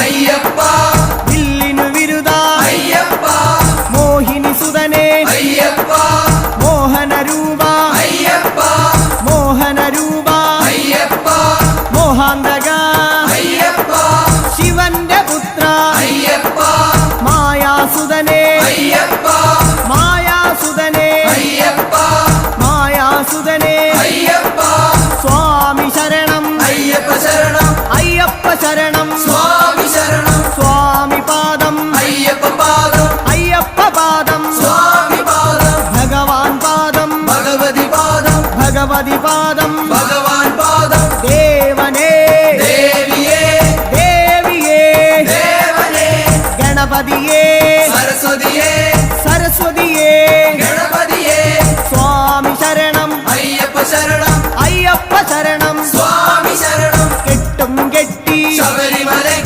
അയ്യപ്പ വില്ലിനു വിരുദ അയ്യപ്പ മോഹിനി സുതനെ അയ്യപ്പ മോഹനരൂപ അയ്യപ്പ മോഹനരൂപ അയ്യപ്പ മോഹാന്തക അയ്യപ്പ ശിവന്റെ പുത്ര അയ്യപ്പ മായാസുതനെ അയ്യപ്പ മായാസുതനെ അയ്യപ്പ മായാസുതനെ അയ്യപ്പ സ്വാമി ശരണം അയ്യപ്പ ശരണം അയ്യപ്പ ശരണം സ്വാമി ശരണം സ്വാമി പാദം അയ്യപ്പ പാദം അയ്യപ്പ പാദം സ്വാമി പാദം ഭഗവാൻ പാദം ഭഗവതി പാദം ഭഗവതി പാദം ഭഗവാൻ പാദം ദേവനേ ദേവിയേ ദേവിയേ ദേവനേ ഗണപതിയേ സരസ്വതിയേ സരസ്വതിയേ ഗണപതിയേ സ്വാമി ശരണം അയ്യപ്പ ശരണം അയ്യപ്പ ശരണം സ്വാമി ശരണം കെട്ടും കെട്ടി ശബരിമല